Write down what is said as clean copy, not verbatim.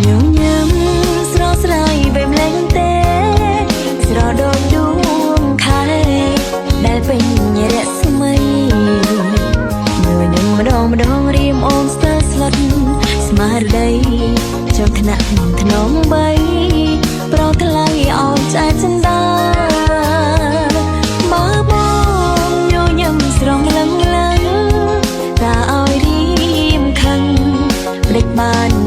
ញញឹមស្រស់ស្រាយបែបលែងទេស្រដូចដួងខែដែលពេញរស្មីញញឹមម្ដងរៀមអូនស្ទើរស្លុតស្មារតីចំថ្នាក់ថ្នមបីប្រោថ្លៃអោនចែកចិន្តាបើបងញញឹមស្រងលឹងលឹងតាឲ្យរៀមខឹងភ្លេចបាន